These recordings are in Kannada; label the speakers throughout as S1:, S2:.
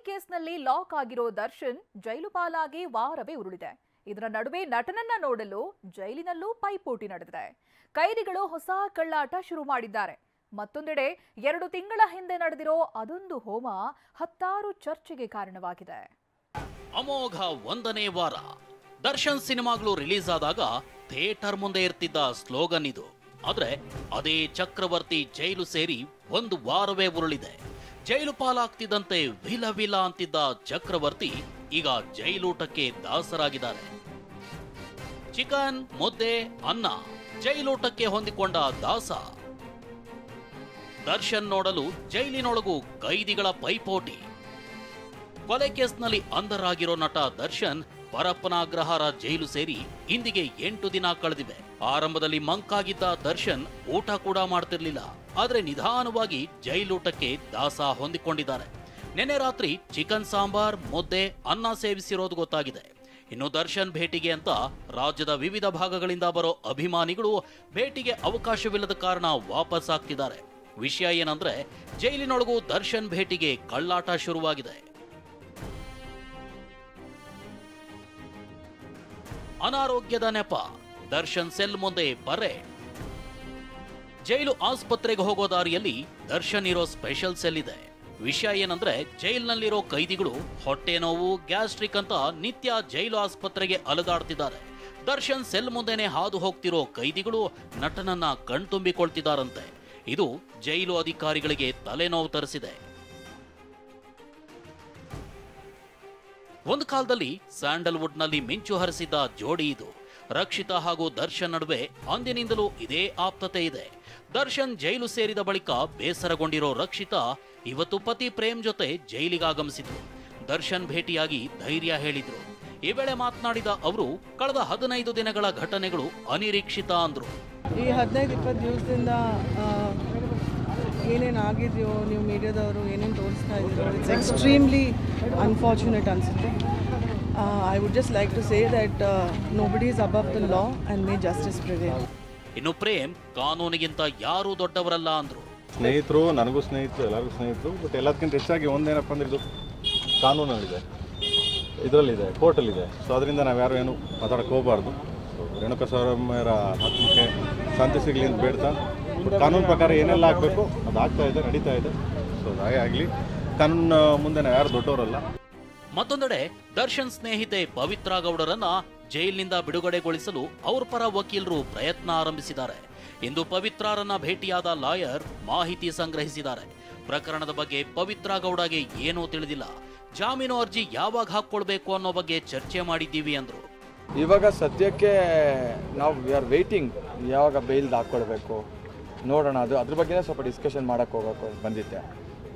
S1: ಕೇಸ್ನಲ್ಲಿ ಲಾಕ್ ಆಗಿರೋ ದರ್ಶನ್ ಜೈಲು ಪಾಲಾಗಿ ವಾರವೇ ಉರುಳಿದೆ. ಇದರ ನಡುವೆ ನಟನನ್ನ ನೋಡಲು ಜೈಲಿನಲ್ಲೂ ಪೈಪೋಟಿ ನಡೆದಿದೆ. ಕೈದಿಗಳು ಹೊಸ ಕಳ್ಳಾಟ ಶುರು ಮಾಡಿದ್ದಾರೆ. ಮತ್ತೊಂದೆಡೆ 2 ತಿಂಗಳ ಹಿಂದೆ ನಡೆದಿರೋ ಅದೊಂದು ಹೋಮ ಹತ್ತಾರು ಚರ್ಚೆಗೆ ಕಾರಣವಾಗಿದೆ.
S2: ಅಮೋಘ 1ನೇ ವಾರ ದರ್ಶನ್ ಸಿನಿಮಾಗಳು ರಿಲೀಸ್ ಆದಾಗ ಥಿಯೇಟರ್ ಮುಂದೆ ಇರ್ತಿದ್ದ ಸ್ಲೋಗನ್ ಇದು. ಆದ್ರೆ ಅದೇ ಚಕ್ರವರ್ತಿ ಜೈಲು ಸೇರಿ 1 ವಾರವೇ ಉರುಳಿದೆ. ಜೈಲು ಪಾಲಾಗ್ತಿದ್ದಂತೆ ವಿಲ ವಿಲ ಅಂತಿದ್ದ ಚಕ್ರವರ್ತಿ ಈಗ ಜೈಲೂಟಕ್ಕೆ ದಾಸರಾಗಿದ್ದಾರೆ. ಚಿಕನ್, ಮುದ್ದೆ, ಅನ್ನ, ಜೈಲೂಟಕ್ಕೆ ಹೊಂದಿಕೊಂಡ ದಾಸ. ದರ್ಶನ್ ನೋಡಲು ಜೈಲಿನೊಳಗೂ ಕೈದಿಗಳ ಪೈಪೋಟಿ. ಕೊಲೆ ಕೇಸ್ನಲ್ಲಿ ಅಂಧರಾಗಿರೋ ನಟ ದರ್ಶನ್ ಪರಪ್ಪನಾಗ್ರಹಾರ ಜೈಲು ಸೇರಿ ಇಂದಿಗೆ 8 ದಿನ ಕಳೆದಿವೆ. ಆರಂಭದಲ್ಲಿ ಮಂಕಾಗಿದ್ದ ದರ್ಶನ್ ಊಟ ಕೂಡ ಮಾಡ್ತಿರ್ಲಿಲ್ಲ. ಆದ್ರೆ ನಿಧಾನವಾಗಿ ಜೈಲೂಟಕ್ಕೆ ದಾಸ ಹೊಂದಿಕೊಂಡಿದ್ದಾರೆ. ನೆನ್ನೆ ರಾತ್ರಿ ಚಿಕನ್ ಸಾಂಬಾರ್, ಮುದ್ದೆ, ಅನ್ನ ಸೇವಿಸಿರೋದು ಗೊತ್ತಾಗಿದೆ. ಇನ್ನು ದರ್ಶನ್ ಭೇಟಿಗೆ ಅಂತ ರಾಜ್ಯದ ವಿವಿಧ ಭಾಗಗಳಿಂದ ಬರೋ ಅಭಿಮಾನಿಗಳು ಭೇಟಿಗೆ ಅವಕಾಶವಿಲ್ಲದ ಕಾರಣ ವಾಪಸ್ ಆಗ್ತಿದ್ದಾರೆ. ವಿಷಯ ಏನಂದ್ರೆ ಜೈಲಿನೊಳಗೂ ದರ್ಶನ್ ಭೇಟಿಗೆ ಕಳ್ಳಾಟ ಶುರುವಾಗಿದೆ. ಅನಾರೋಗ್ಯದ ನೆಪ ದರ್ಶನ್ ಸೆಲ್ ಮುಂದೆ ಪರೇಡ್. ಜೈಲು ಆಸ್ಪತ್ರೆಗೆ ಹೋಗೋ ದಾರಿಯಲ್ಲಿ ದರ್ಶನ್ ಇರೋ ಸ್ಪೆಷಲ್ ಸೆಲ್ ಇದೆ. ವಿಷಯ ಏನಂದ್ರೆ ಜೈಲಿನಲ್ಲಿರೋ ಕೈದಿಗಳು ಹೊಟ್ಟೆ ನೋವು, ಗ್ಯಾಸ್ಟ್ರಿಕ್ ಅಂತ ನಿತ್ಯ ಜೈಲು ಆಸ್ಪತ್ರೆಗೆ ಅಲೆದಾಡ್ತಿದ್ದಾರೆ. ದರ್ಶನ್ ಸೆಲ್ ಮುಂದೆನೆ ಹಾದು ಹೋಗ್ತಿರೋ ಕೈದಿಗಳು ನಟನನ್ನ ಕಣ್ತುಂಬಿಕೊಳ್ತಿದ್ದಾರಂತೆ. ಇದು ಜೈಲು ಅಧಿಕಾರಿಗಳಿಗೆ ತಲೆನೋವು ತರಿಸಿದೆ. ಒಂದು ಕಾಲದಲ್ಲಿ ಸ್ಯಾಂಡಲ್ವುಡ್ ನಲ್ಲಿ ಮಿಂಚು ಹರಿಸಿದ್ದ ಜೋಡಿ ಇದು. ರಕ್ಷಿತಾ ಹಾಗೂ ದರ್ಶನ್ ನಡುವೆ ಅಂದಿನಿಂದಲೂ ಇದೇ ಆಪ್ತತೆ ಇದೆ. ದರ್ಶನ್ ಜೈಲು ಸೇರಿದ ಬಳಿಕ ಬೇಸರಗೊಂಡಿರೋ ರಕ್ಷಿತಾ ಇವತ್ತು ಪತಿ ಪ್ರೇಮ್ ಜೊತೆ ಜೈಲಿಗಾಗಮಿಸಿದ್ರು. ದರ್ಶನ್ ಭೇಟಿಯಾಗಿ ಧೈರ್ಯ ಹೇಳಿದ್ರು. ಈ ವೇಳೆ ಮಾತನಾಡಿದ ಅವರು ಕಳೆದ 15 ದಿನಗಳ ಘಟನೆಗಳು ಅನಿರೀಕ್ಷಿತ ಅಂದ್ರು.
S3: ಈ 15-20 ದಿವಸದಿಂದ ಏನೇನು ಆಗಿದೆಯೋ, ನೀವು ಮೀಡಿಯಾದವರು ಏನೇನು ತೋರಿಸ್ತಾ ಇದ್ದೀರೋ, ಇಟ್ಸ್ ಎಕ್ಸ್ಟ್ರೀಮ್ಲಿ ಅನ್ಫಾರ್ಚುನೇಟ್ ಅನಿಸುತ್ತೆ. I would just like to say that nobody is above the law and may justice prevail.
S2: ಇನ್ನು ಪ್ರೇಮ್ ಕಾನೂನಿಗಿಂತ ಯಾರೂ ದೊಡ್ಡವರಲ್ಲ ಅಂದ್ರು.
S4: ಸ್ನೇಹಿತರು, ನನಗೂ ಸ್ನೇಹಿತರು, ಎಲ್ಲರಿಗೂ ಸ್ನೇಹಿತರು. ಬಟ್ ಎಲ್ಲದಕ್ಕಿಂತ ಹೆಚ್ಚಾಗಿ ಒಂದೇನಪ್ಪ ಅಂದ್ರೆ ಇದು ಕಾನೂನಲ್ಲಿದೆ, ಇದರಲ್ಲಿದೆ, ಕೋರ್ಟಲ್ಲಿದೆ. ಸೊ ಅದರಿಂದ ನಾವು ಯಾರು ಏನು ಮಾತಾಡೋಕೆ ಹೋಗಬಾರ್ದು. ರೇಣುಕಾ ಸ್ವಾಮಿಯವರ ಆತ್ಮಕ್ಕೆ ಶಾಂತಿ ಸಿಗಲಿ ಅಂತ ಬೇಡ್ತಾ, ಕಾನೂನು ಪ್ರಕಾರ ಏನೆಲ್ಲ ಆಗಬೇಕು ಅದು ಆಗ್ತಾ ಇದೆ, ನಡೀತಾ ಇದೆ. ಸೊ ಹಾಗೆ ಆಗಲಿ, ಕಾನೂನು ಮುಂದೆ ನಾವು ಯಾರು ದೊಡ್ಡವರಲ್ಲ.
S2: ಮತ್ತೊಂದೆಡೆ ದರ್ಶನ್ ಸ್ನೇಹಿತೆ ಪವಿತ್ರ ಗೌಡರನ್ನ ಜೈಲಿನಿಂದ ಬಿಡುಗಡೆಗೊಳಿಸಲು ಅವ್ರ ಪರ ವಕೀಲರು ಪ್ರಯತ್ನ ಆರಂಭಿಸಿದ್ದಾರೆ. ಇಂದು ಪವಿತ್ರರನ್ನ ಭೇಟಿಯಾದ ಲಾಯರ್ ಮಾಹಿತಿ ಸಂಗ್ರಹಿಸಿದ್ದಾರೆ. ಪ್ರಕರಣದ ಬಗ್ಗೆ ಪವಿತ್ರ ಗೌಡಗೆ ಏನೂ ತಿಳಿದಿಲ್ಲ. ಜಾಮೀನು ಅರ್ಜಿ ಯಾವಾಗ ಹಾಕೊಳ್ಬೇಕು ಅನ್ನೋ ಬಗ್ಗೆ ಚರ್ಚೆ ಮಾಡಿದ್ದೀವಿ ಅಂದ್ರು.
S5: ಇವಾಗ ಸದ್ಯಕ್ಕೆ ನಾವು ವಿ ಆರ್ ವೇಟಿಂಗ್, ಯಾವಾಗ ಬೇಲ್ ಹಾಕ್ಕೊಳ್ಬೇಕು ನೋಡೋಣ. ಅದ್ರ ಬಗ್ಗೆ ಸ್ವಲ್ಪ ಡಿಸ್ಕಷನ್ ಮಾಡಕ್ಕೆ ಹೋಗೋಕೆ ಬಂದಿದ್ದೆ.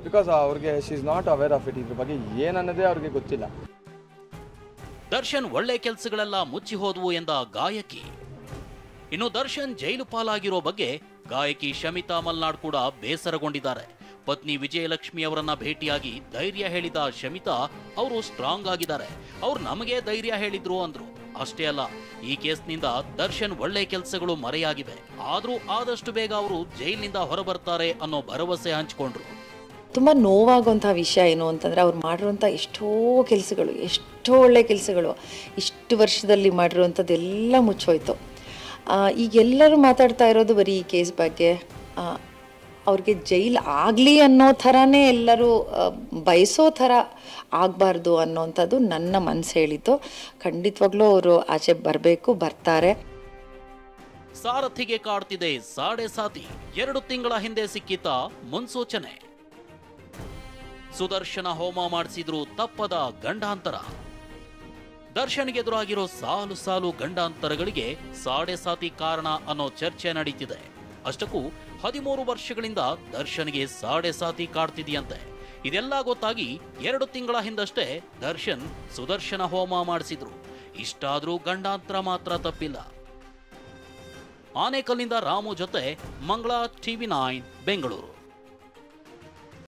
S5: ಬಿಕಾಸ್ ಅವ್ರಿಗೆ she is not aware of it. ಇದ್ರ ಬಗ್ಗೆ ಏನನ್ನೋದೇ ಅವ್ರಿಗೆ ಗೊತ್ತಿಲ್ಲ.
S2: ದರ್ಶನ್ ಒಳ್ಳೆ ಕೆಲಸಗಳೆಲ್ಲ ಮುಚ್ಚಿ ಹೋದವು ಎಂದ ಗಾಯಕಿ. ಇನ್ನು ದರ್ಶನ್ ಜೈಲು ಪಾಲಾಗಿರೋ ಬಗ್ಗೆ ಗಾಯಕಿ ಶಮಿತಾ ಮಲ್ನಾಡ್ ಕೂಡ ಬೇಸರಗೊಂಡಿದ್ದಾರೆ. ಪತ್ನಿ ವಿಜಯಲಕ್ಷ್ಮಿ ಅವರನ್ನ ಭೇಟಿಯಾಗಿ ಧೈರ್ಯ ಹೇಳಿದ ಶಮಿತಾ ಅವರು ಸ್ಟ್ರಾಂಗ್ ಆಗಿದ್ದಾರೆ. ಅವ್ರು ನಮಗೆ ಧೈರ್ಯ ಹೇಳಿದ್ರು ಅಂದ್ರು. ಅಷ್ಟೇ ಅಲ್ಲ, ಈ ಕೇಸ್ನಿಂದ ದರ್ಶನ್ ಒಳ್ಳೆ ಕೆಲಸಗಳು ಮರೆಯಾಗಿವೆ. ಆದ್ರೂ ಆದಷ್ಟು ಬೇಗ ಅವರು ಜೈಲಿನಿಂದ ಹೊರಬರ್ತಾರೆ ಅನ್ನೋ ಭರವಸೆ ಹಂಚಿಕೊಂಡ್ರು.
S6: ತುಂಬ ನೋವಾಗುವಂಥ ವಿಷಯ ಏನು ಅಂತಂದರೆ ಅವ್ರು ಮಾಡಿರುವಂಥ ಎಷ್ಟೋ ಕೆಲಸಗಳು, ಎಷ್ಟೋ ಒಳ್ಳೆ ಕೆಲಸಗಳು ಇಷ್ಟು ವರ್ಷದಲ್ಲಿ ಮಾಡಿರುವಂಥದ್ದೆಲ್ಲ ಮುಚ್ಚೋಯ್ತು. ಈಗೆಲ್ಲರೂ ಮಾತಾಡ್ತಾ ಇರೋದು ಬರೀ ಈ ಕೇಸ್ ಬಗ್ಗೆ. ಅವ್ರಿಗೆ ಜೈಲು ಆಗಲಿ ಅನ್ನೋ ಥರನೇ ಎಲ್ಲರೂ ಬಯಸೋ ಥರ ಆಗಬಾರ್ದು ಅನ್ನೋವಂಥದ್ದು ನನ್ನ ಮನಸ್ಸು ಹೇಳಿತು. ಖಂಡಿತವಾಗ್ಲೂ ಅವರು ಆಚೆ ಬರಬೇಕು, ಬರ್ತಾರೆ.
S2: ಸಾರಥಿಗೆ ಕಾಡ್ತಿದೆ ಸಾಡೆ ಸಾತಿ. 2 ತಿಂಗಳ ಹಿಂದೆ ಸಿಕ್ಕಿತ ಮುನ್ಸೂಚನೆ. ಸುದರ್ಶನ ಹೋಮ ಮಾಡಿಸಿದ್ರು ತಪ್ಪದ ಗಂಡಾಂತರ. ದರ್ಶನ್ಗೆ ಎದುರಾಗಿರೋ ಸಾಲು ಸಾಲು ಗಂಡಾಂತರಗಳಿಗೆ ಸಾಡೆ ಸಾತಿ ಕಾರಣ ಅನ್ನೋ ಚರ್ಚೆ ನಡೀತಿದೆ. ಅಷ್ಟಕ್ಕೂ 13 ವರ್ಷಗಳಿಂದ ದರ್ಶನ್ಗೆ ಸಾಡೆ ಸಾತಿ ಕಾಡ್ತಿದೆಯಂತೆ. ಇದೆಲ್ಲ ಗೊತ್ತಾಗಿ 2 ತಿಂಗಳ ಹಿಂದಷ್ಟೇ ದರ್ಶನ್ ಸುದರ್ಶನ ಹೋಮ ಮಾಡಿಸಿದ್ರು. ಇಷ್ಟಾದ್ರೂ ಗಂಡಾಂತರ ಮಾತ್ರ ತಪ್ಪಿಲ್ಲ. ಆನೇಕಲ್ನಿಂದ ರಾಮು ಜೊತೆ ಮಂಗಳಾ, TV9 ಬೆಂಗಳೂರು.